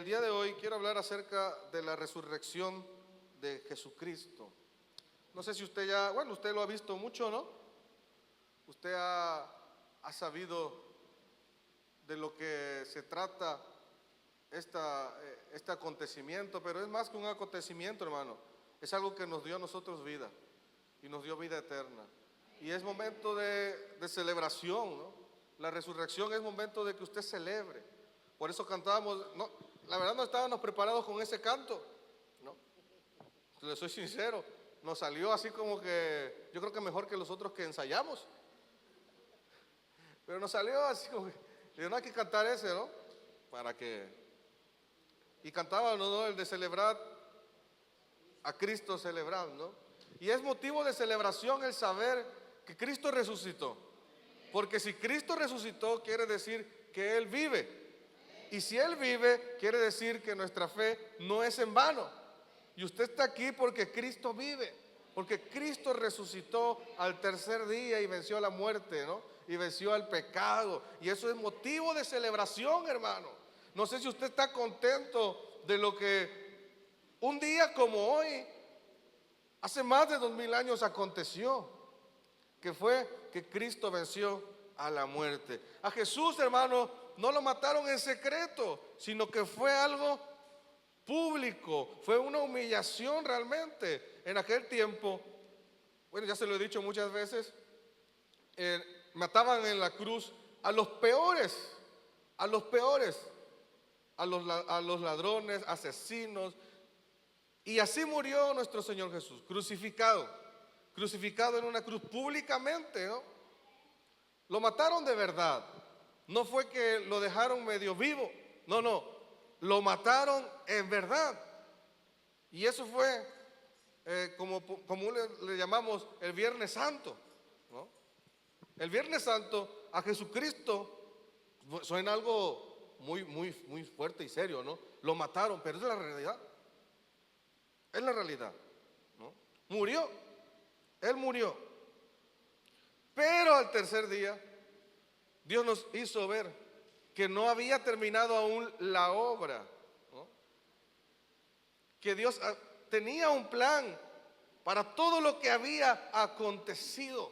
el día de hoy quiero hablar acerca de la resurrección de Jesucristo. No sé si usted ya, bueno, usted lo ha visto mucho, ¿no? Usted ha sabido de lo que se trata este acontecimiento, pero es más que un acontecimiento, hermano. Es algo que nos dio a nosotros vida y nos dio vida eterna. Y es momento de celebración, ¿no? La resurrección es momento de que usted celebre. Por eso cantábamos, no, la verdad no estábamos preparados con ese canto, ¿no? Les soy sincero, nos salió así como que, yo creo que mejor que los otros que ensayamos. Pero nos salió así como que, no hay que cantar ese, ¿no? Para que, y cantábamos, ¿no? El de celebrar a Cristo celebrando, ¿no? Y es motivo de celebración el saber que Cristo resucitó. Porque si Cristo resucitó, quiere decir que Él vive. Y si Él vive, quiere decir que nuestra fe no es en vano. Y usted está aquí porque Cristo vive. Porque Cristo resucitó al tercer día y venció la muerte, ¿no? Y venció al pecado. Y eso es motivo de celebración, hermano. No sé si usted está contento de lo que un día como hoy, hace más de 2000 años aconteció, que fue que Cristo venció a la muerte. A Jesús, hermano, no lo mataron en secreto, sino que fue algo público, fue una humillación realmente. En aquel tiempo, bueno, ya se lo he dicho muchas veces, mataban en la cruz a los peores, a los peores, a los ladrones, asesinos. Y así murió nuestro Señor Jesús, crucificado en una cruz públicamente, ¿no? Lo mataron de verdad. No fue que lo dejaron medio vivo, no, lo mataron en verdad. Y eso fue como le llamamos el Viernes Santo, ¿no? El Viernes Santo a Jesucristo suena algo muy fuerte y serio, ¿no? Lo mataron, pero es la realidad. Es la realidad, ¿no? Murió, Él murió. Pero al tercer día, Dios nos hizo ver que no había terminado aún la obra, ¿no? Que Dios tenía un plan para todo lo que había acontecido,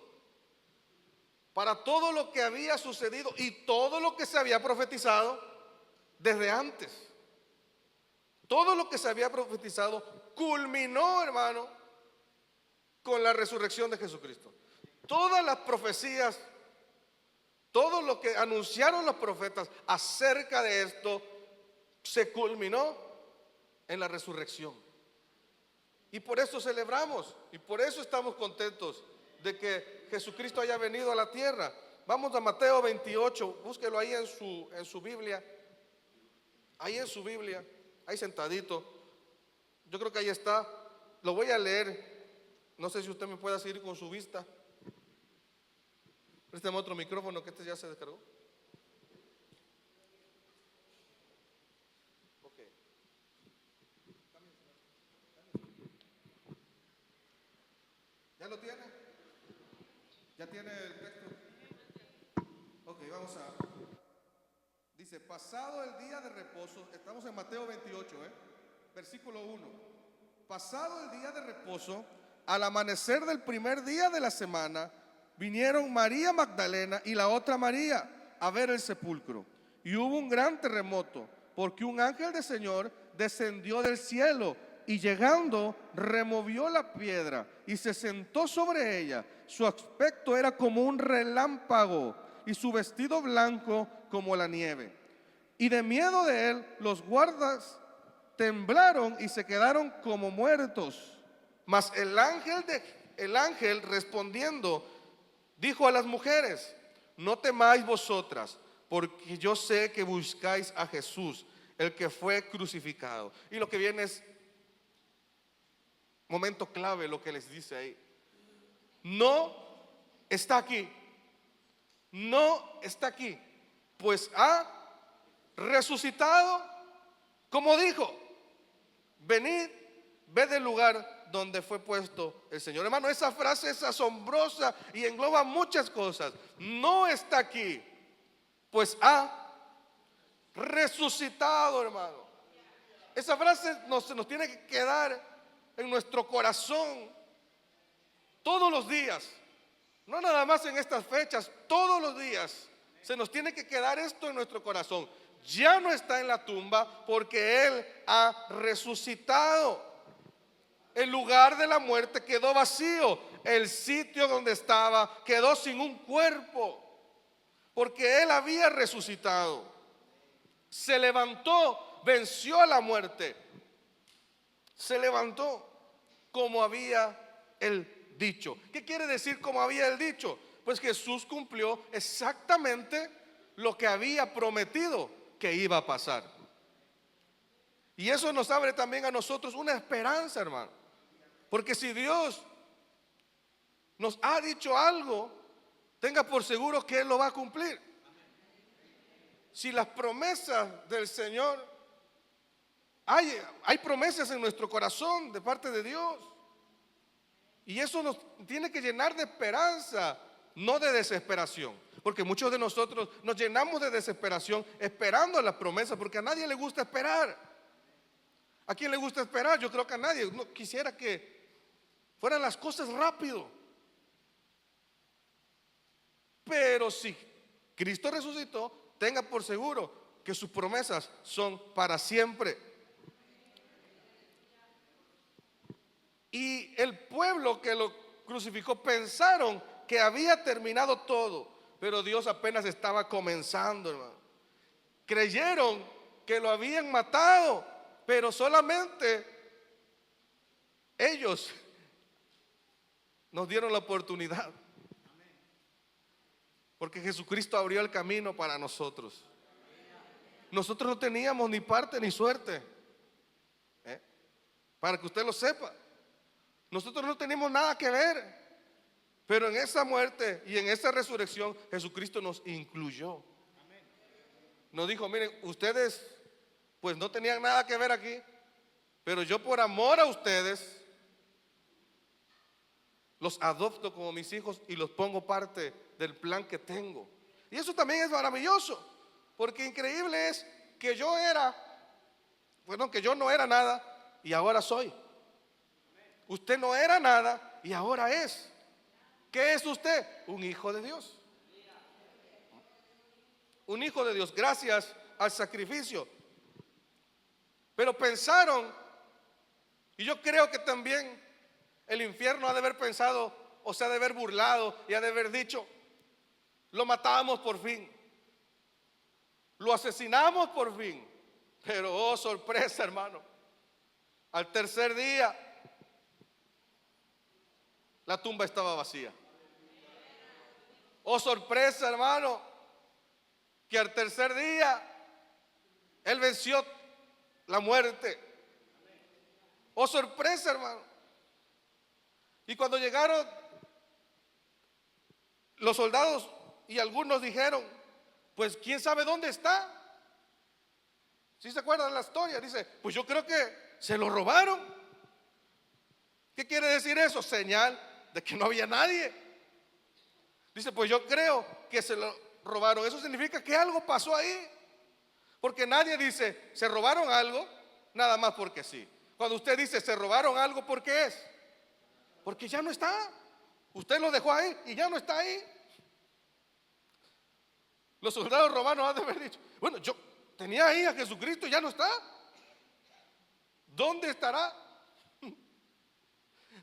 para todo lo que había sucedido y todo lo que se había profetizado desde antes. Todo lo que se había profetizado culminó, hermano, con la resurrección de Jesucristo. Todas las profecías, todo lo que anunciaron los profetas acerca de esto se culminó en la resurrección. Y por eso celebramos y por eso estamos contentos de que Jesucristo haya venido a la tierra. Vamos a Mateo 28, búsquelo ahí en su Biblia. Ahí en su Biblia, ahí sentadito. Yo creo que ahí está. Lo voy a leer. No sé si usted me puede seguir con su vista. Préstame otro micrófono que este ya se descargó. Ok. ¿Ya lo tiene? ¿Ya tiene el texto? Ok, vamos a... Dice, pasado el día de reposo, estamos en Mateo 28, versículo 1. Pasado el día de reposo, al amanecer del primer día de la semana, vinieron María Magdalena y la otra María a ver el sepulcro. Y hubo un gran terremoto, porque un ángel del Señor descendió del cielo y llegando removió la piedra y se sentó sobre ella. Su aspecto era como un relámpago y su vestido blanco como la nieve. Y de miedo de él, los guardas temblaron y se quedaron como muertos. Mas el ángel respondiendo dijo a las mujeres: no temáis vosotras, porque yo sé que buscáis a Jesús, el que fue crucificado. Y lo que viene es momento clave, lo que les dice ahí. No está aquí, no está aquí, pues ha resucitado, como dijo: venid, ved el lugar donde fue puesto el Señor. Hermano, esa frase es asombrosa y engloba muchas cosas. No está aquí, pues ha resucitado, hermano. Esa frase se nos tiene que quedar en nuestro corazón todos los días. No nada más en estas fechas, todos los días. Se nos tiene que quedar esto en nuestro corazón. Ya no está en la tumba porque Él ha resucitado. El lugar de la muerte quedó vacío. El sitio donde estaba quedó sin un cuerpo, porque Él había resucitado. Se levantó, venció a la muerte. Se levantó como había Él dicho. ¿Qué quiere decir como había Él dicho? Pues Jesús cumplió exactamente lo que había prometido que iba a pasar. Y eso nos abre también a nosotros una esperanza, hermano. Porque si Dios nos ha dicho algo, tenga por seguro que Él lo va a cumplir. Si las promesas del Señor, hay promesas en nuestro corazón de parte de Dios. Y eso nos tiene que llenar de esperanza, no de desesperación. Porque muchos de nosotros nos llenamos de desesperación esperando las promesas, porque a nadie le gusta esperar. ¿A quién le gusta esperar? Yo creo que a nadie. No, quisiera que fueran las cosas rápido. Pero si Cristo resucitó, tenga por seguro que sus promesas son para siempre. Y el pueblo que lo crucificó pensaron que había terminado todo, pero Dios apenas estaba comenzando, hermano. Creyeron que lo habían matado, pero solamente ellos nos dieron la oportunidad, porque Jesucristo abrió el camino para nosotros. Nosotros no teníamos ni parte ni suerte, para que usted lo sepa. Nosotros no teníamos nada que ver, pero en esa muerte y en esa resurrección Jesucristo nos incluyó. Nos dijo: miren, ustedes pues no tenían nada que ver aquí, pero yo por amor a ustedes los adopto como mis hijos y los pongo parte del plan que tengo. Y eso también es maravilloso, porque increíble es que yo no era nada y ahora soy. Usted no era nada y ahora es. ¿Qué es usted? Un hijo de Dios. Un hijo de Dios gracias al sacrificio. Pero pensaron, y yo creo que también el infierno ha de haber pensado, o se ha de haber burlado y ha de haber dicho: lo matamos por fin, lo asesinamos por fin. Pero oh sorpresa, hermano, al tercer día la tumba estaba vacía. Oh sorpresa, hermano, que al tercer día Él venció la muerte. Oh sorpresa, hermano. Y cuando llegaron los soldados, y algunos dijeron: pues quién sabe dónde está. ¿Sí se acuerdan de la historia? Dice: pues yo creo que se lo robaron. ¿Qué quiere decir eso? Señal de que no había nadie. Dice: pues yo creo que se lo robaron. Eso significa que algo pasó ahí, porque nadie dice se robaron algo nada más porque sí. Cuando usted dice se robaron algo, ¿por qué es? Porque ya no está. Usted lo dejó ahí y ya no está ahí. Los soldados romanos han de haber dicho: bueno, yo tenía ahí a Jesucristo y ya no está. ¿Dónde estará?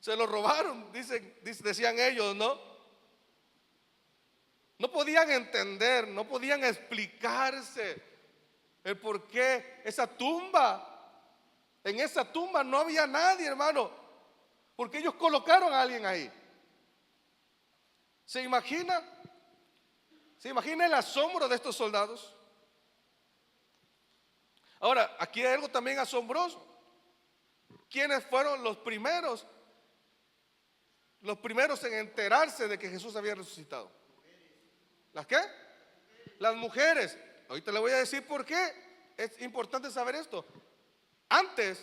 Se lo robaron, decían ellos, ¿no? No podían entender, no podían explicarse el por qué en esa tumba no había nadie, hermano, porque ellos colocaron a alguien ahí. ¿Se imagina? ¿Se imagina el asombro de estos soldados? Ahora, aquí hay algo también asombroso. ¿Quiénes fueron los primeros en enterarse de que Jesús había resucitado? ¿Las qué? Las mujeres. Ahorita le voy a decir por qué es importante saber esto. Antes,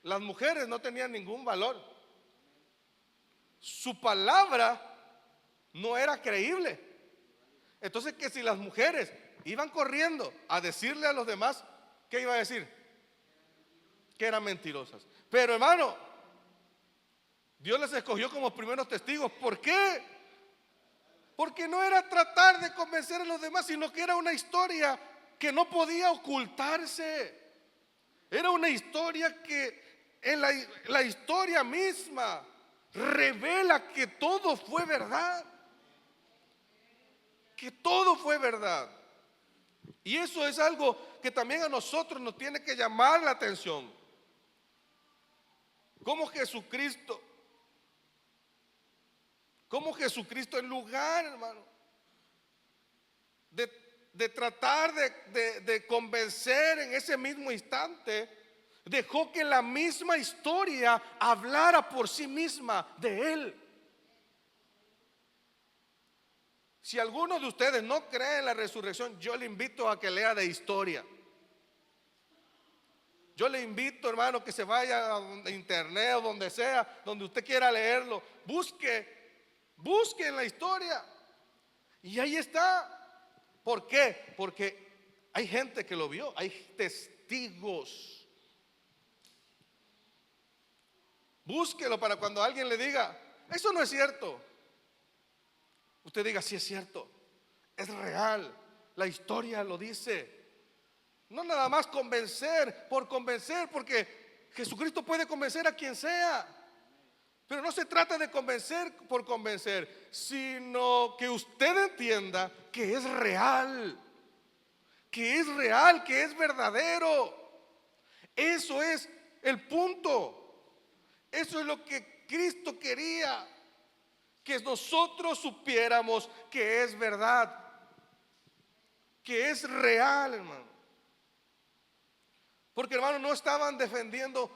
las mujeres no tenían ningún valor. Su palabra no era creíble. Entonces, que si las mujeres iban corriendo a decirle a los demás, ¿qué iba a decir? que eran mentirosas. Pero hermano, Dios les escogió como primeros testigos. ¿Por qué? Porque no era tratar de convencer a los demás, sino que era una historia que no podía ocultarse. Era una historia que en la historia misma revela que todo fue verdad. Que todo fue verdad. Y eso es algo que también a nosotros nos tiene que llamar la atención. Cómo Jesucristo, en lugar, hermano, de tratar de convencer en ese mismo instante, dejó que la misma historia hablara por sí misma de Él. Si alguno de ustedes no cree en la resurrección, yo le invito a que lea de historia. Yo le invito, hermano, que se vaya a internet o donde sea, donde usted quiera leerlo. Busque en la historia. Y ahí está. ¿Por qué? Porque hay gente que lo vio, hay testigos. Búsquelo para cuando alguien le diga, eso no es cierto, usted diga, sí es cierto, es real, la historia lo dice. No nada más convencer por convencer, porque Jesucristo puede convencer a quien sea. Pero no se trata de convencer por convencer, sino que usted entienda que es real, que es real, que es verdadero. Eso es el punto. Eso es lo que Cristo quería, que nosotros supiéramos que es verdad, que es real, hermano. Porque, hermano, no estaban defendiendo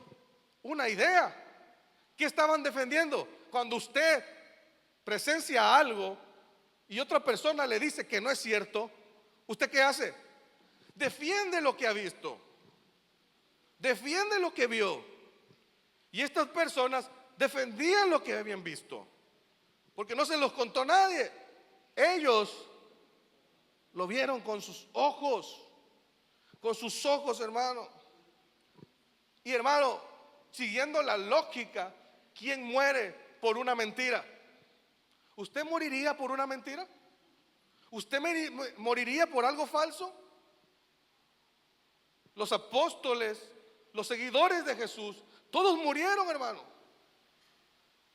una idea. ¿Qué estaban defendiendo? Cuando usted presencia algo y otra persona le dice que no es cierto, ¿usted qué hace? Defiende lo que ha visto, defiende lo que vio. Y estas personas defendían lo que habían visto, porque no se los contó nadie. Ellos lo vieron con sus ojos, hermano. Y hermano, siguiendo la lógica, ¿quién muere por una mentira? ¿Usted moriría por una mentira? ¿Usted moriría por algo falso? Los apóstoles, los seguidores de Jesús, todos murieron, hermano.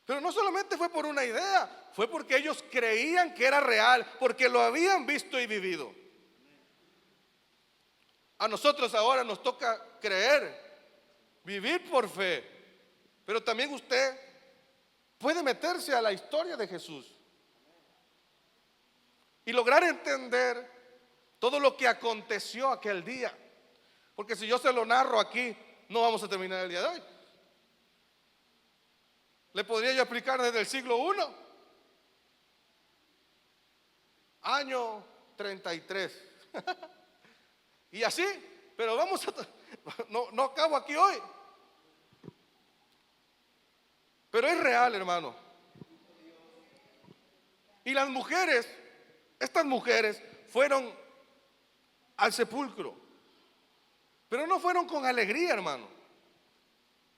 Pero no solamente fue por una idea, fue porque ellos creían que era real, porque lo habían visto y vivido. A nosotros ahora nos toca creer, vivir por fe. Pero también usted puede meterse a la historia de Jesús y lograr entender todo lo que aconteció aquel día. Porque si yo se lo narro aquí, no vamos a terminar el día de hoy. Le podría yo explicar desde el siglo I, año 33. Y así, pero no acabo aquí hoy. Pero es real, hermano. Y las mujeres, estas mujeres fueron al sepulcro, pero no fueron con alegría, hermano.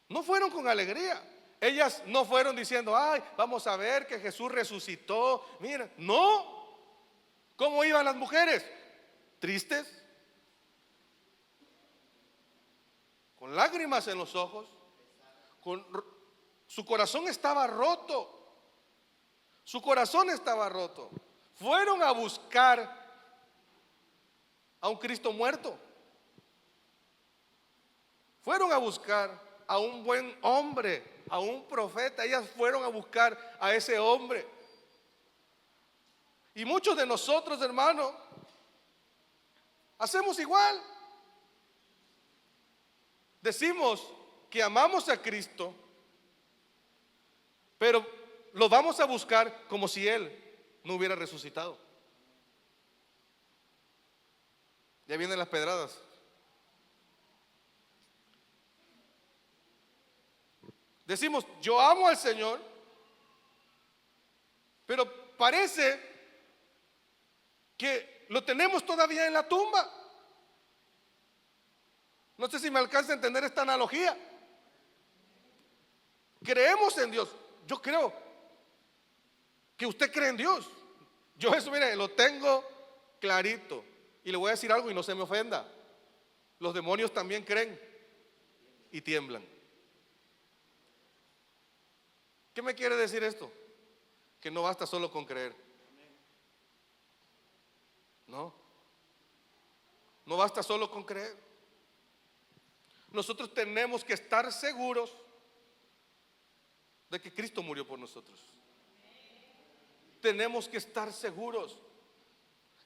No fueron con alegría. Ellas no fueron diciendo, ay, vamos a ver que Jesús resucitó. Mira, no. ¿Cómo iban las mujeres? Tristes, con lágrimas en los ojos, su corazón estaba roto. Su corazón estaba roto. Fueron a buscar a un Cristo muerto. Fueron a buscar a un buen hombre, a un profeta. Ellas fueron a buscar a ese hombre. Y muchos de nosotros, hermanos, hacemos igual. Decimos que amamos a Cristo, pero lo vamos a buscar como si Él no hubiera resucitado. Ya vienen las pedradas. Decimos, yo amo al Señor, pero parece que lo tenemos todavía en la tumba. No sé si me alcanza a entender esta analogía. Creemos en Dios. Yo creo que usted cree en Dios. Yo eso, mire, lo tengo clarito. Y le voy a decir algo y no se me ofenda. Los demonios también creen y tiemblan. ¿Qué me quiere decir esto? Que no basta solo con creer. No basta solo con creer. Nosotros tenemos que estar seguros de que Cristo murió por nosotros. Tenemos que estar seguros.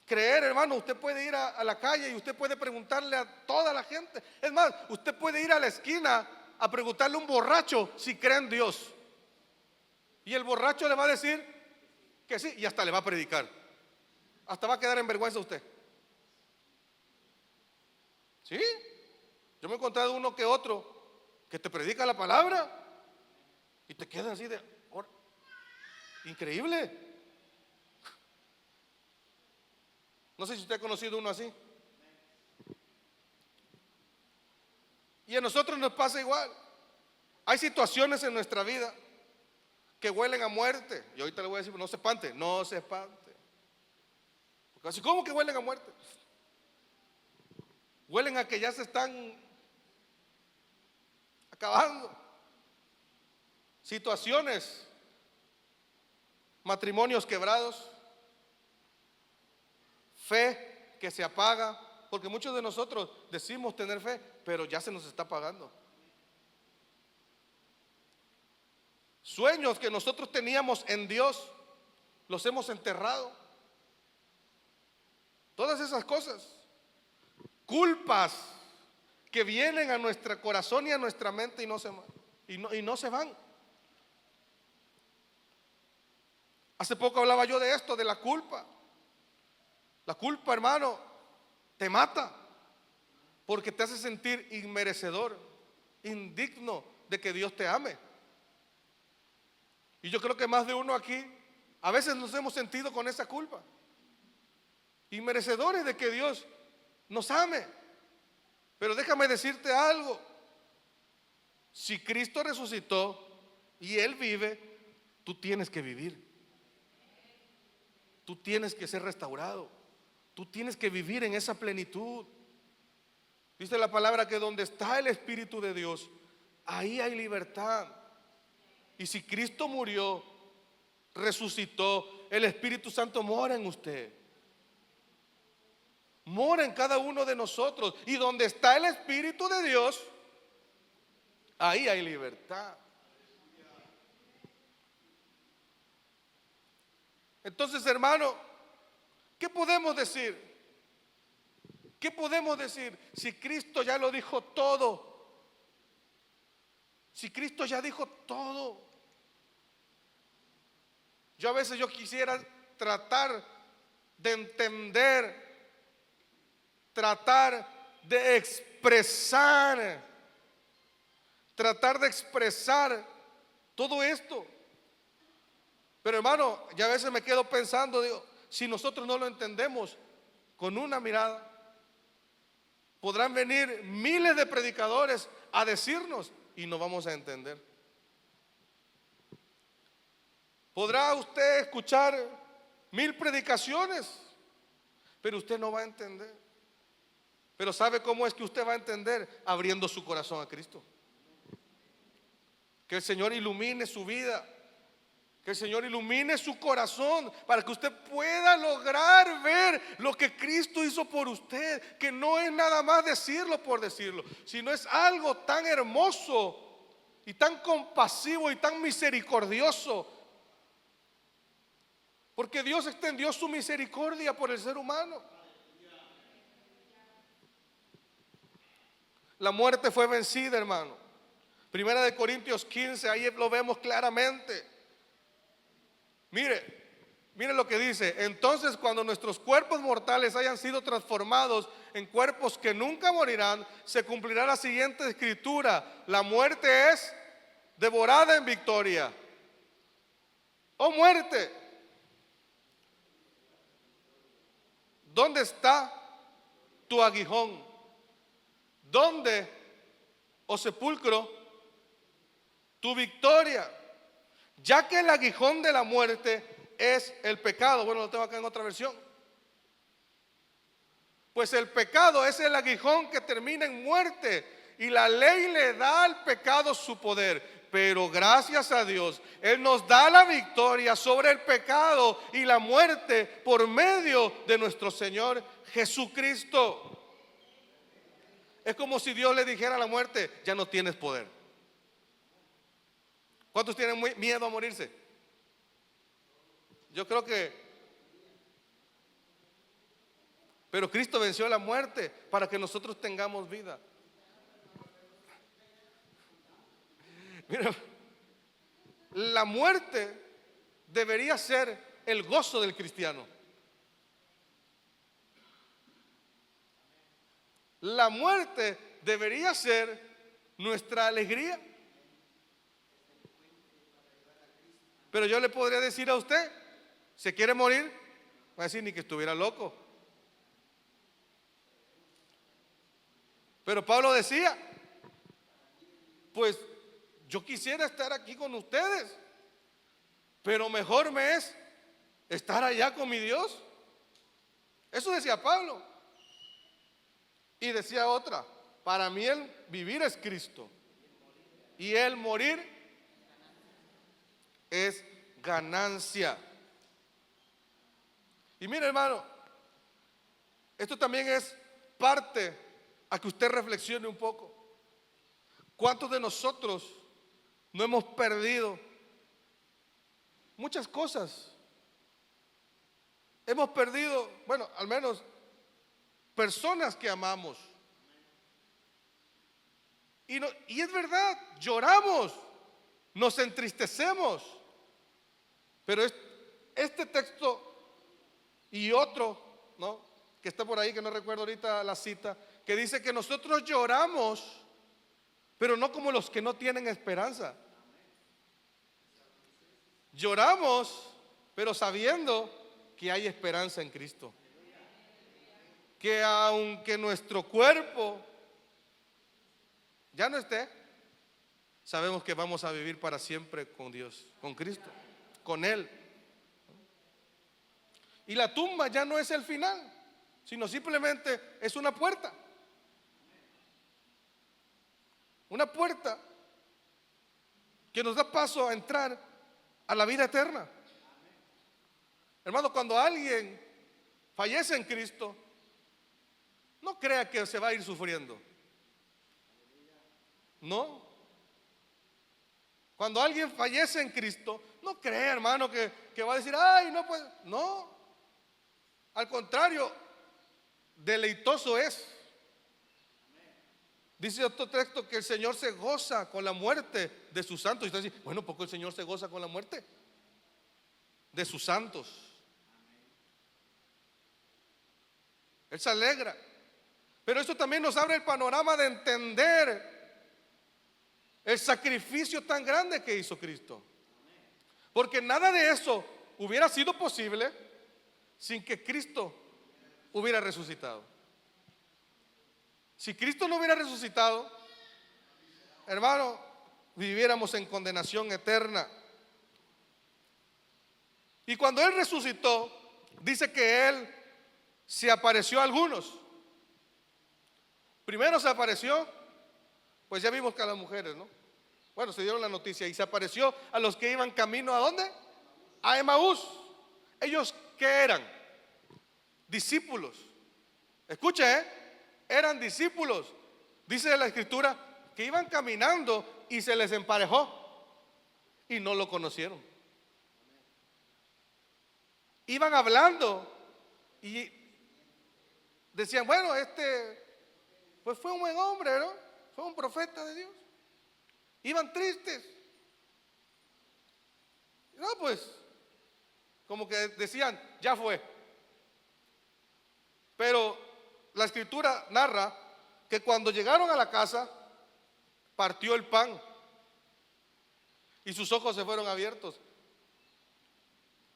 Creer, hermano, usted puede ir a la calle y usted puede preguntarle a toda la gente. Es más, usted puede ir a la esquina a preguntarle a un borracho si cree en Dios. Y el borracho le va a decir que sí, y hasta le va a predicar. Hasta va a quedar en vergüenza usted. ¿Sí? Yo me he encontrado uno que otro que te predica la palabra y te queda así de increíble. No sé si usted ha conocido uno así. Y a nosotros nos pasa igual. Hay situaciones en nuestra vida que huelen a muerte. Y ahorita le voy a decir, no se espante, no se espante. Porque así, ¿cómo que huelen a muerte? Huelen a que ya se están acabando. Situaciones, matrimonios quebrados, fe que se apaga, porque muchos de nosotros decimos tener fe, pero ya se nos está apagando. Sueños que nosotros teníamos en Dios, los hemos enterrado. Todas esas cosas, culpas que vienen a nuestro corazón y a nuestra mente y no se van. Hace poco hablaba yo de esto, de la culpa. La culpa, hermano, te mata porque te hace sentir inmerecedor, indigno de que Dios te ame. Y yo creo que más de uno aquí a veces nos hemos sentido con esa culpa, inmerecedores de que Dios nos ame. Pero déjame decirte algo: si Cristo resucitó y Él vive, tú tienes que vivir. Tú tienes que ser restaurado. Tú tienes que vivir en esa plenitud. Dice la palabra que donde está el Espíritu de Dios, ahí hay libertad. Y si Cristo murió, resucitó, el Espíritu Santo mora en usted. Mora en cada uno de nosotros. Y donde está el Espíritu de Dios, ahí hay libertad. Entonces, hermano, ¿qué podemos decir? ¿Qué podemos decir si Cristo ya lo dijo todo? Si Cristo ya dijo todo. Yo a veces quisiera tratar de entender, tratar de expresar todo esto. Pero hermano, ya a veces me quedo pensando, digo, si nosotros no lo entendemos con una mirada, podrán venir miles de predicadores a decirnos y no vamos a entender. Podrá usted escuchar 1000 predicaciones, pero usted no va a entender. Pero ¿sabe cómo es que usted va a entender? Abriendo su corazón a Cristo. Que el Señor ilumine su vida, que el Señor ilumine su corazón para que usted pueda lograr ver lo que Cristo hizo por usted, que no es nada más decirlo por decirlo, sino es algo tan hermoso y tan compasivo y tan misericordioso. Porque Dios extendió su misericordia por el ser humano. La muerte fue vencida, hermano. Primera de Corintios 15, ahí lo vemos claramente. Mire lo que dice: entonces cuando nuestros cuerpos mortales hayan sido transformados en cuerpos que nunca morirán, se cumplirá la siguiente escritura: la muerte es devorada en victoria. Oh muerte, ¿dónde está tu aguijón? ¿dónde, oh sepulcro, tu victoria? Ya que el aguijón de la muerte es el pecado. Bueno, lo tengo acá en otra versión. Pues el pecado es el aguijón que termina en muerte, y la ley le da al pecado su poder. Pero gracias a Dios, Él nos da la victoria sobre el pecado y la muerte por medio de nuestro Señor Jesucristo. Es como si Dios le dijera a la muerte: ya no tienes poder. ¿Cuántos tienen miedo a morirse? Yo creo que... Pero Cristo venció la muerte para que nosotros tengamos vida. Mira, la muerte debería ser el gozo del cristiano. La muerte debería ser nuestra alegría. Pero yo le podría decir a usted: ¿se quiere morir? Va a decir: ni que estuviera loco. Pero Pablo decía: pues yo quisiera estar aquí con ustedes, pero mejor me es estar allá con mi Dios. Eso decía Pablo. Y decía otra: para mí el vivir es Cristo, y el morir es ganancia. Y mire, hermano, esto también es parte a que usted reflexione un poco. ¿Cuántos de nosotros no hemos perdido muchas cosas? Hemos perdido, bueno, al menos personas que amamos. Y es verdad, lloramos, nos entristecemos. Pero este texto y otro, ¿no?, que está por ahí, que no recuerdo ahorita la cita, que dice que nosotros lloramos, pero no como los que no tienen esperanza. Lloramos, pero sabiendo que hay esperanza en Cristo. Que aunque nuestro cuerpo ya no esté, sabemos que vamos a vivir para siempre con Dios, con Cristo, con Él. Y la tumba ya no es el final, sino simplemente es una puerta. Una puerta que nos da paso a entrar a la vida eterna. Hermano, cuando alguien fallece en Cristo, no crea que se va a ir sufriendo. No. Cuando alguien fallece en Cristo, no crea, hermano, que va a decir: ay, no puede. No. Al contrario, deleitoso es. Dice otro texto que el Señor se goza con la muerte de sus santos. Y usted dice: bueno, ¿por qué el Señor se goza con la muerte de sus santos? Él se alegra. Pero esto también nos abre el panorama de entender el sacrificio tan grande que hizo Cristo. Porque nada de eso hubiera sido posible sin que Cristo hubiera resucitado. Si Cristo no hubiera resucitado, hermano, viviéramos en condenación eterna. Y cuando Él resucitó, dice que Él se apareció a algunos. Primero se apareció, pues ya vimos que a las mujeres, ¿no? Bueno, se dieron la noticia, y se apareció a los que iban camino ¿a dónde? A Emaús. ¿Ellos qué eran? Discípulos. Escuche, eran discípulos. Dice la Escritura que iban caminando y se les emparejó y no lo conocieron. Iban hablando y decían: bueno, pues fue un buen hombre, ¿no? Fue un profeta de Dios. Iban tristes. No, pues, como que decían: ya fue. Pero la Escritura narra que cuando llegaron a la casa, partió el pan y sus ojos se fueron abiertos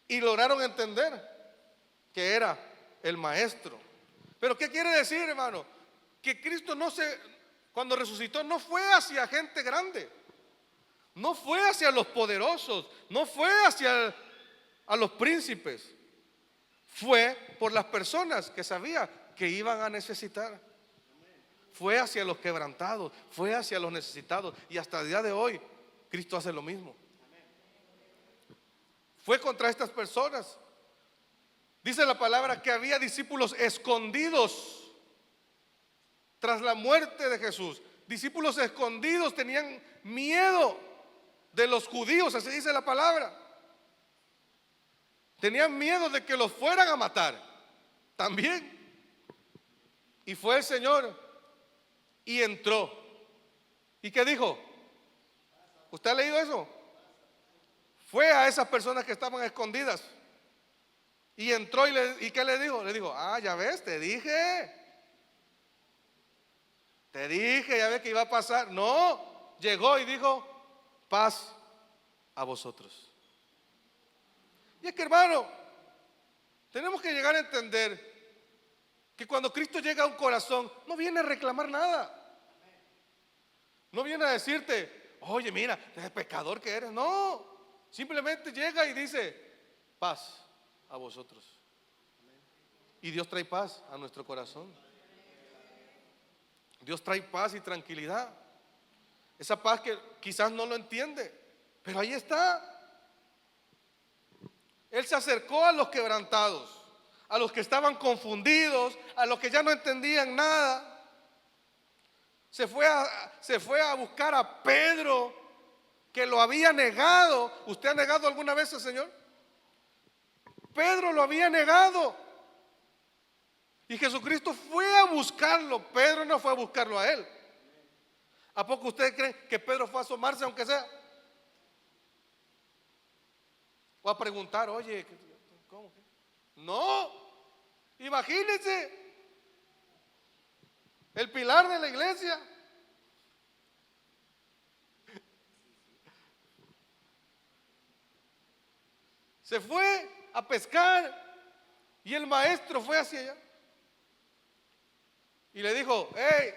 y lograron entender que era el maestro. Pero ¿qué quiere decir, hermano? Que Cristo no se Cuando resucitó no fue hacia gente grande, no fue hacia los poderosos, no fue hacia a los príncipes, fue por las personas que sabía que iban a necesitar. Fue hacia los quebrantados, fue hacia los necesitados, y hasta el día de hoy Cristo hace lo mismo. Fue contra estas personas. Dice la palabra que había discípulos escondidos tras la muerte de Jesús. Discípulos escondidos, tenían miedo de los judíos, así dice la palabra. Tenían miedo de que los fueran a matar también. Y fue el Señor y entró. ¿Y qué dijo? ¿Usted ha leído eso? Fue a esas personas que estaban escondidas y entró y ¿qué le dijo? Le dijo, ya ves, te dije, ya ves que iba a pasar. No, llegó y dijo, paz a vosotros. Y es que, hermano, tenemos que llegar a entender que cuando Cristo llega a un corazón, no viene a reclamar nada. No viene a decirte, oye, mira, es pecador que eres. No, simplemente llega y dice, paz a vosotros. Y Dios trae paz a nuestro corazón. Dios trae paz y tranquilidad. Esa paz que quizás no lo entiende, pero ahí está. Él se acercó a los quebrantados, a los que estaban confundidos, a los que ya no entendían nada. Se fue a buscar a Pedro, que lo había negado. ¿Usted ha negado alguna vez al Señor? Pedro lo había negado. Y Jesucristo fue a buscarlo. Pedro no fue a buscarlo a él. ¿A poco usted cree que Pedro fue a asomarse aunque sea? O a preguntar, oye, ¿cómo? No, imagínense. El pilar de la iglesia. Se fue a pescar y el maestro fue hacia allá. Y le dijo, hey,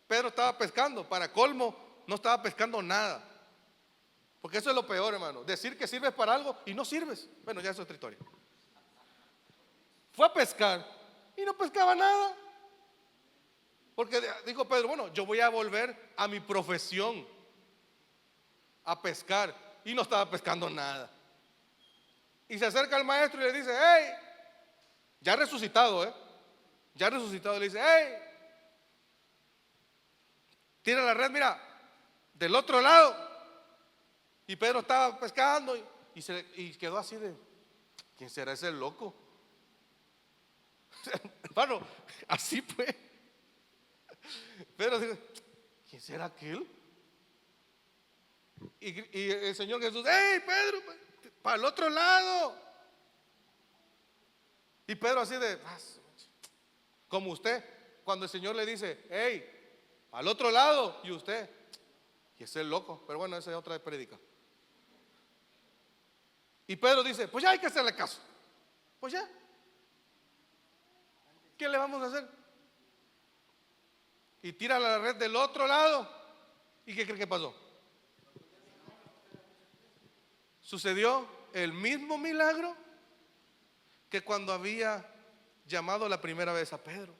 Pedro estaba pescando. Para colmo, no estaba pescando nada. Porque eso es lo peor, hermano. Decir que sirves para algo y no sirves. Bueno, ya es otra historia. Fue a pescar y no pescaba nada. Porque dijo Pedro, bueno, yo voy a volver a mi profesión, a pescar. Y no estaba pescando nada. Y se acerca al maestro y le dice, hey, ya resucitado, ya resucitado. Le dice, hey, tira la red, mira, del otro lado. Y Pedro estaba pescando y quedó así de, ¿quién será ese loco? Hermano, así fue. Pedro dice, ¿quién será aquel? Y el Señor Jesús, hey, Pedro, para el otro lado. Y Pedro así de, como usted, cuando el Señor le dice, hey, al otro lado, y usted, y ese es el loco. Pero bueno, esa es otra prédica. Y Pedro dice, pues ya hay que hacerle caso. Pues ya, ¿qué le vamos a hacer? Y tira la red del otro lado. ¿Y qué cree que pasó? Sucedió el mismo milagro que cuando había llamado la primera vez a Pedro.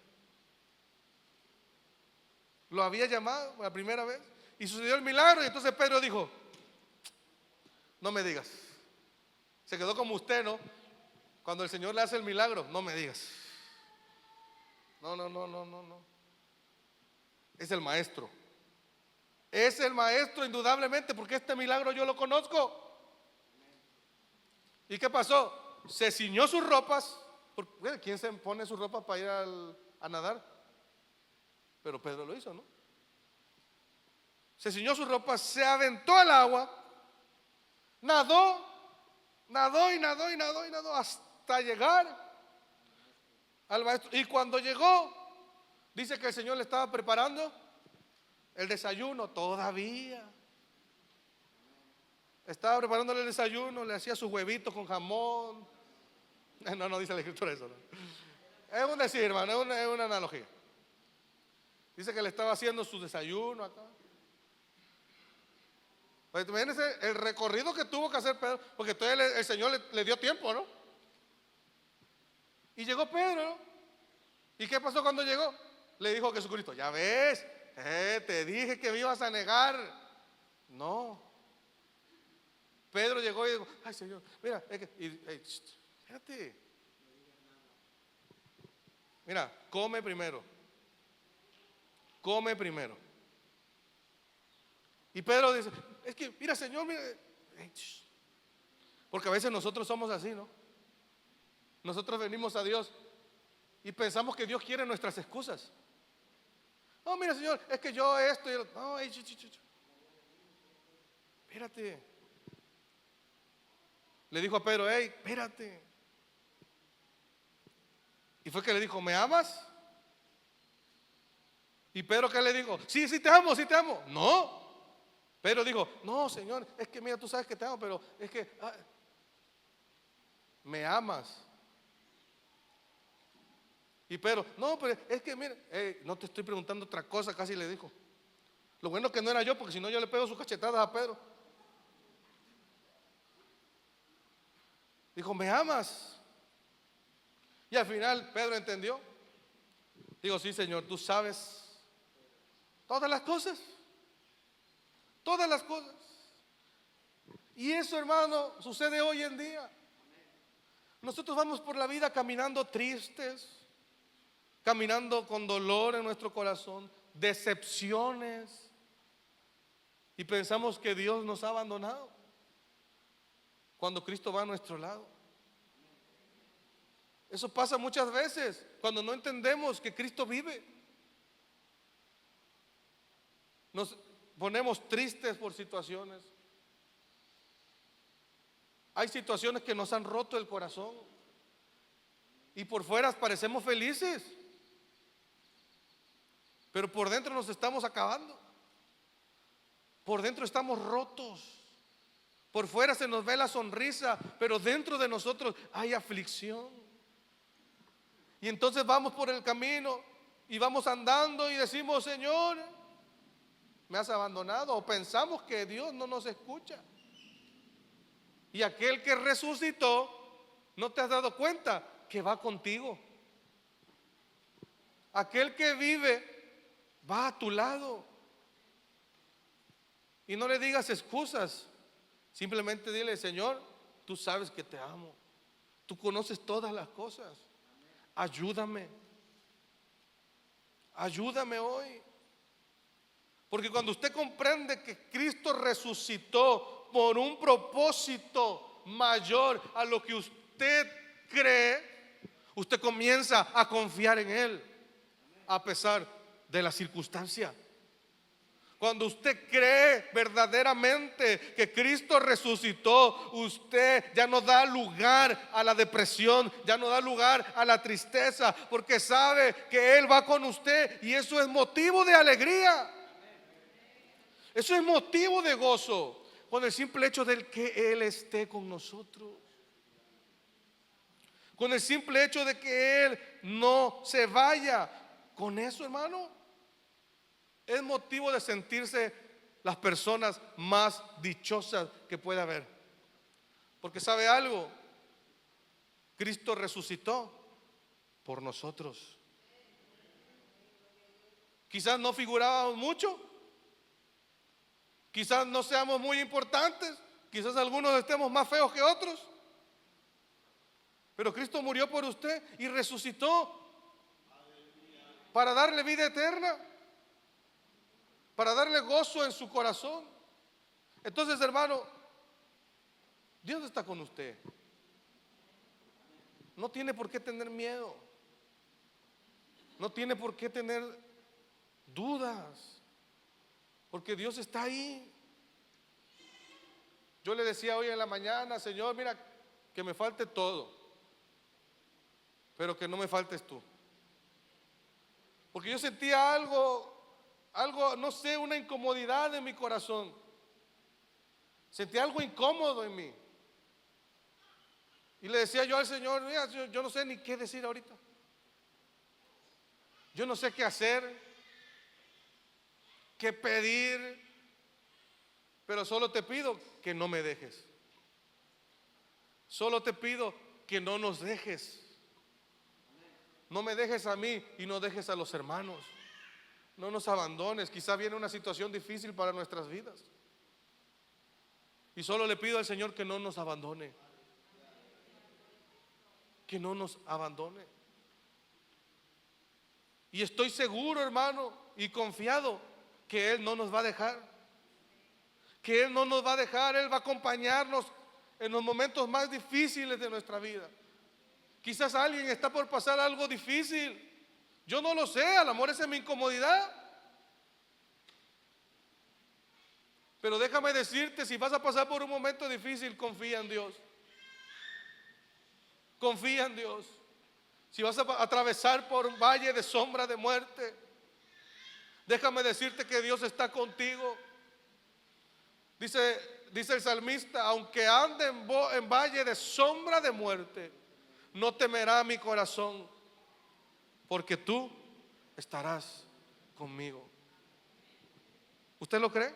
Lo había llamado la primera vez y sucedió el milagro. Y entonces Pedro dijo, no me digas. Se quedó como usted, ¿no? Cuando el Señor le hace el milagro, no me digas. No. Es el maestro. Es el maestro indudablemente, porque este milagro yo lo conozco. ¿Y qué pasó? Se ciñó sus ropas. ¿Quién se pone sus ropas para ir a nadar? Pero Pedro lo hizo, ¿no? Se ciñó sus ropas, se aventó al agua, nadó hasta llegar al maestro. Y cuando llegó, dice que el Señor le estaba preparando el desayuno todavía. Estaba preparándole el desayuno, le hacía sus huevitos con jamón. No dice la escritura eso, ¿no? Es un decir, hermano, es una analogía. Dice que le estaba haciendo su desayuno acá. Pues imagínense el recorrido que tuvo que hacer Pedro, porque todavía el Señor le dio tiempo, ¿no? Y llegó Pedro, ¿no? ¿Y qué pasó cuando llegó? Le dijo a Jesucristo, ya ves, te dije que me ibas a negar. No. Pedro llegó y dijo, ay Señor, mira, espérate. Mira, come primero. Come primero. Y Pedro dice, es que, mira Señor, mira. Porque a veces nosotros somos así, ¿no? Nosotros venimos a Dios y pensamos que Dios quiere nuestras excusas. No, mira Señor, es que yo esto y no, espérate. Le dijo a Pedro, espérate. Y fue que le dijo, ¿me amas? Y Pedro, ¿qué le dijo? Sí, sí te amo, sí te amo. No. Pedro dijo, no Señor, es que mira, tú sabes que te amo, pero es que ¿me amas? Y Pedro, no, pero es que mira, no te estoy preguntando otra cosa, casi le dijo. Lo bueno que no era yo, porque si no yo le pego sus cachetadas a Pedro. Dijo, ¿me amas? Y al final Pedro entendió. Digo, sí Señor, tú sabes todas las cosas. Todas las cosas. Y eso, hermano, sucede hoy en día. Nosotros vamos por la vida caminando tristes, caminando con dolor en nuestro corazón, decepciones, y pensamos que Dios nos ha abandonado cuando Cristo va a nuestro lado. Eso pasa muchas veces cuando no entendemos que Cristo vive. Nos ponemos tristes por situaciones. Hay situaciones que nos han roto el corazón y por fuera parecemos felices, pero por dentro nos estamos acabando. Por dentro estamos rotos. Por fuera se nos ve la sonrisa, pero dentro de nosotros hay aflicción. Y entonces vamos por el camino y vamos andando y decimos, Señor, me has abandonado, o pensamos que Dios no nos escucha. Y aquel que resucitó, ¿no te has dado cuenta que va contigo? Aquel que vive va a tu lado. Y no le digas excusas, simplemente dile, Señor, tú sabes que te amo, tú conoces todas las cosas, ayúdame, ayúdame hoy. Porque cuando usted comprende que Cristo resucitó por un propósito mayor a lo que usted cree, usted comienza a confiar en Él a pesar de la circunstancia. Cuando usted cree verdaderamente que Cristo resucitó, usted ya no da lugar a la depresión, ya no da lugar a la tristeza, porque sabe que Él va con usted y eso es motivo de alegría. Eso es motivo de gozo, con el simple hecho de que Él esté con nosotros. Con el simple hecho de que Él no se vaya. Con eso, hermano, es motivo de sentirse las personas más dichosas que puede haber. Porque ¿sabe algo? Cristo resucitó por nosotros. Quizás no figurábamos mucho, quizás no seamos muy importantes, quizás algunos estemos más feos que otros, pero Cristo murió por usted y resucitó para darle vida eterna, para darle gozo en su corazón. Entonces, hermano, Dios está con usted. No tiene por qué tener miedo, no tiene por qué tener dudas, porque Dios está ahí. Yo le decía hoy en la mañana, Señor, mira, que me falte todo, pero que no me faltes tú. Porque yo sentía algo, no sé, una incomodidad en mi corazón. Sentía algo incómodo en mí. Y le decía yo al Señor, mira, yo no sé ni qué decir ahorita. Yo no sé qué hacer. que pedir, pero solo te pido que no me dejes. Solo te pido que no nos dejes. No me dejes a mí y no dejes a los hermanos. No nos abandones. Quizá viene una situación difícil para nuestras vidas. Y solo le pido al Señor que no nos abandone. Que no nos abandone. Y estoy seguro, hermano, y confiado que Él no nos va a dejar. Que Él no nos va a dejar. Él va a acompañarnos en los momentos más difíciles de nuestra vida. Quizás alguien está por pasar algo difícil. Yo no lo sé, a lo mejor esa es mi incomodidad. Pero déjame decirte, si vas a pasar por un momento difícil, confía en Dios. Confía en Dios. Si vas a atravesar por un valle de sombra de muerte, déjame decirte que Dios está contigo. Dice el salmista: aunque ande en valle de sombra de muerte, no temerá mi corazón, porque tú estarás conmigo. ¿Usted lo cree?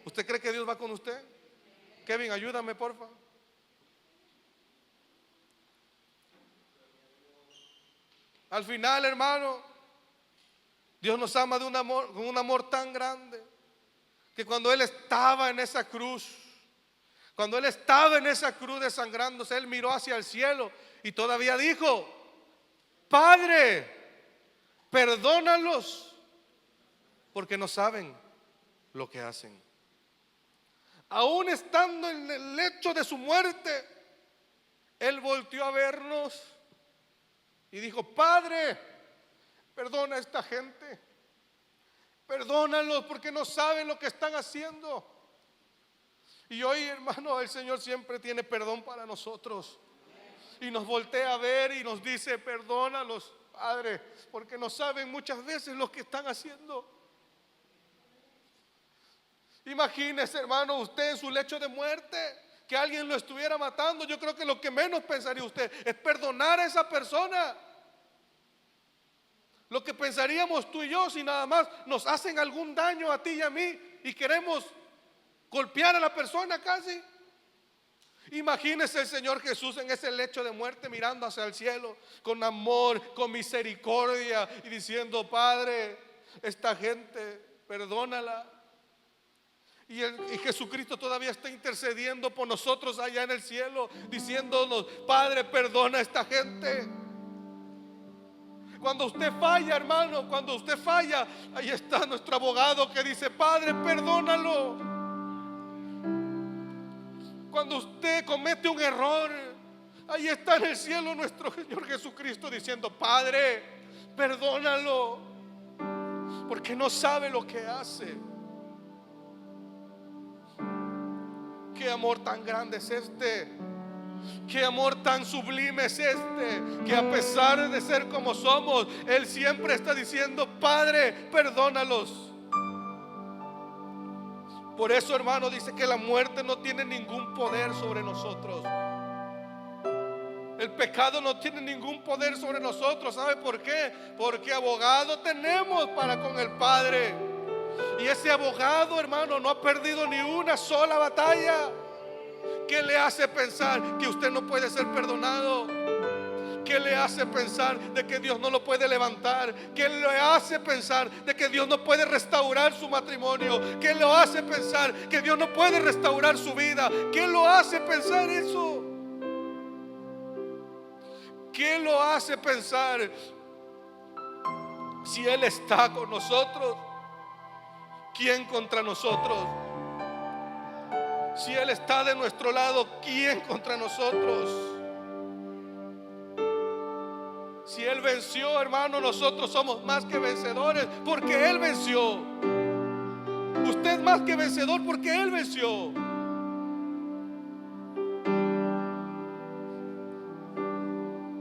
¿Usted cree que Dios va con usted? Kevin, ayúdame, porfa. Al final, hermano, Dios nos ama de un amor, con un amor tan grande, que cuando Él estaba en esa cruz, desangrándose, Él miró hacia el cielo y todavía dijo: Padre, perdónalos, porque no saben lo que hacen. Aún estando en el lecho de su muerte, Él volteó a vernos y dijo: Padre, perdona a esta gente, perdónalos porque no saben lo que están haciendo. Y hoy, hermano, el Señor siempre tiene perdón para nosotros. Y nos voltea a ver y nos dice: perdónalos, Padre, porque no saben muchas veces lo que están haciendo. Imagínese, hermano, usted en su lecho de muerte, que alguien lo estuviera matando. Yo creo que lo que menos pensaría usted es perdonar a esa persona. Lo que pensaríamos tú y yo, si nada más nos hacen algún daño a ti y a mí y queremos golpear a la persona casi. Imagínese el Señor Jesús en ese lecho de muerte, mirando hacia el cielo con amor, con misericordia, y diciendo: Padre, esta gente, perdónala. Y Jesucristo todavía está intercediendo por nosotros allá en el cielo, diciéndonos: Padre, perdona a esta gente. Cuando usted falla, hermano, cuando usted falla, ahí está nuestro abogado que dice: Padre, perdónalo. Cuando usted comete un error, ahí está en el cielo nuestro Señor Jesucristo diciendo: Padre, perdónalo, porque no sabe lo que hace. Qué amor tan grande es este. Qué amor tan sublime es este, que a pesar de ser como somos, Él siempre está diciendo: Padre, perdónalos. Por eso, hermano, dice que la muerte no tiene ningún poder sobre nosotros. El pecado no tiene ningún poder sobre nosotros. ¿Sabe por qué? Porque abogado tenemos para con el Padre. Y ese abogado, hermano, no ha perdido ni una sola batalla. ¿Qué le hace pensar que usted no puede ser perdonado? ¿Qué le hace pensar de que Dios no lo puede levantar? ¿Qué le hace pensar de que Dios no puede restaurar su matrimonio? ¿Qué le hace pensar que Dios no puede restaurar su vida? ¿Qué lo hace pensar eso? ¿Qué lo hace pensar? Si Él está con nosotros, ¿quién contra nosotros? Si Él está de nuestro lado, ¿quién contra nosotros? Si Él venció, hermano, nosotros somos más que vencedores porque Él venció. Usted es más que vencedor porque Él venció.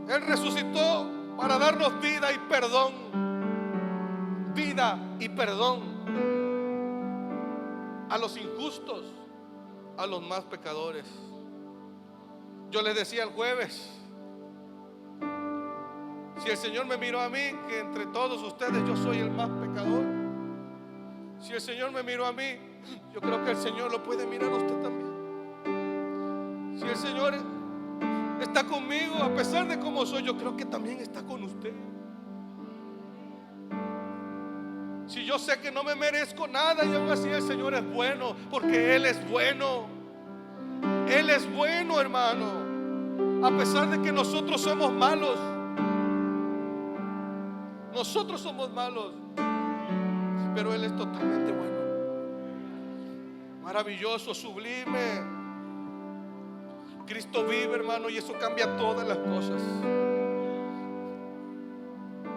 Él resucitó para darnos vida y perdón. Vida y perdón a los injustos, a los más pecadores. Yo les decía el jueves: si el Señor me miró a mí, que entre todos ustedes yo soy el más pecador, Si el Señor me miró a mí, yo creo que el Señor lo puede mirar a usted también. Si el Señor está conmigo, a pesar de cómo soy, yo creo que también está con usted. Si yo sé que no me merezco nada y aún así el Señor es bueno, porque Él es bueno. Él es bueno, hermano. A pesar de que nosotros somos malos. Nosotros somos malos, pero Él es totalmente bueno. Maravilloso, sublime. Cristo vive, hermano, y eso cambia todas las cosas.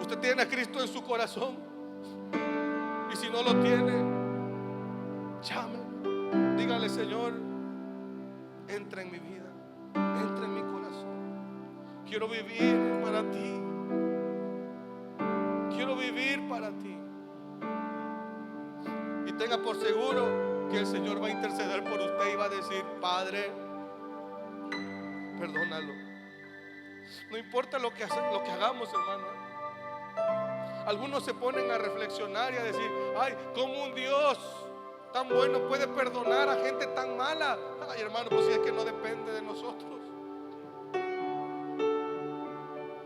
Usted tiene a Cristo en su corazón, y si no lo tiene, llame, dígale: Señor, entra en mi vida, entra en mi corazón. Quiero vivir para ti. Quiero vivir para ti. Y tenga por seguro que el Señor va a interceder por usted y va a decir: Padre, perdónalo. No importa lo que hagamos, hermano. Algunos se ponen a reflexionar y a decir: ay, ¿cómo un Dios tan bueno puede perdonar a gente tan mala? Ay, hermano, pues si es que no depende de nosotros.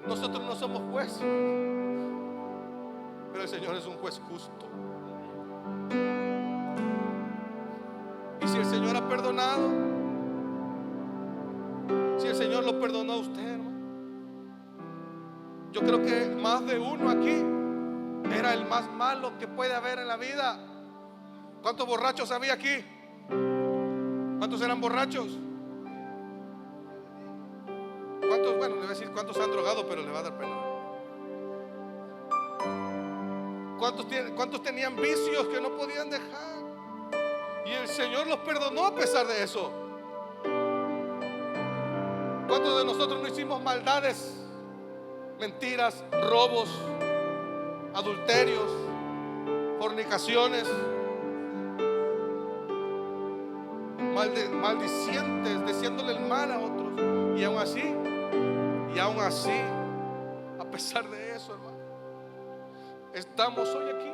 Nosotros no somos jueces, pero el Señor es un juez justo. Y si el Señor ha perdonado, si el Señor lo perdonó a usted, hermano, yo creo que más de uno aquí era el más malo que puede haber en la vida. ¿Cuántos borrachos había aquí? ¿Cuántos eran borrachos? ¿Cuántos? Bueno, le voy a decir cuántos han drogado, pero le va a dar pena. ¿Cuántos tenían vicios que no podían dejar? Y el Señor los perdonó a pesar de eso. ¿Cuántos de nosotros no hicimos maldades, mentiras, robos, adulterios, fornicaciones, maldicientes, deseándole el mal a otros? Y aún así, a pesar de eso, hermano, estamos hoy aquí.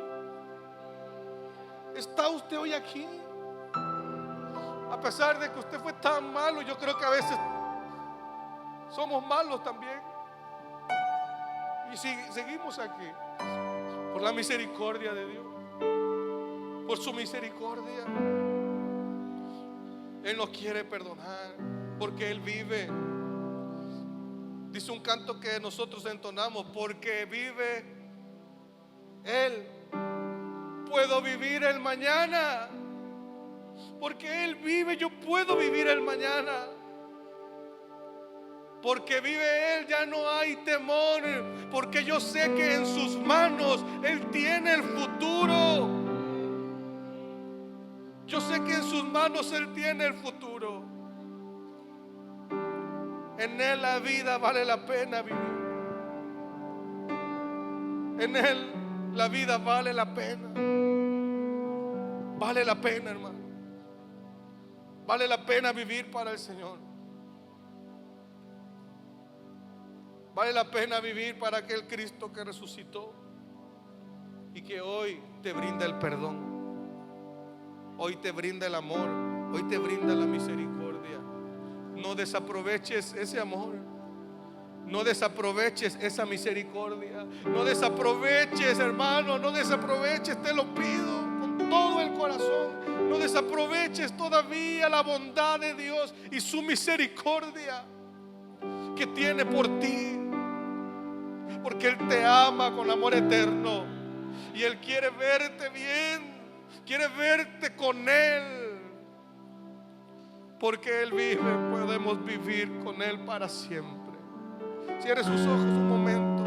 ¿Está usted hoy aquí? A pesar de que usted fue tan malo, yo creo que a veces somos malos también. Y seguimos aquí por la misericordia de Dios, por su misericordia. Él nos quiere perdonar porque Él vive. Dice un canto que nosotros entonamos: porque vive Él, puedo vivir el mañana. Porque Él vive, yo puedo vivir el mañana. Porque vive Él, ya no hay temor. Porque yo sé que en sus manos Él tiene el futuro. Yo sé que en sus manos Él tiene el futuro. En Él la vida vale la pena vivir. En Él la vida vale la pena. Vale la pena, hermano. Vale la pena vivir para el Señor. Vale la pena vivir para aquel Cristo que resucitó y que hoy te brinda el perdón, hoy te brinda el amor, hoy te brinda la misericordia. No desaproveches ese amor, no desaproveches esa misericordia, no desaproveches, hermano, no desaproveches, te lo pido con todo el corazón. No desaproveches todavía la bondad de Dios y su misericordia que tiene por ti, porque Él te ama con amor eterno y Él quiere verte bien, quiere verte con Él. Porque Él vive, podemos vivir con Él para siempre. Cierre sus ojos un momento.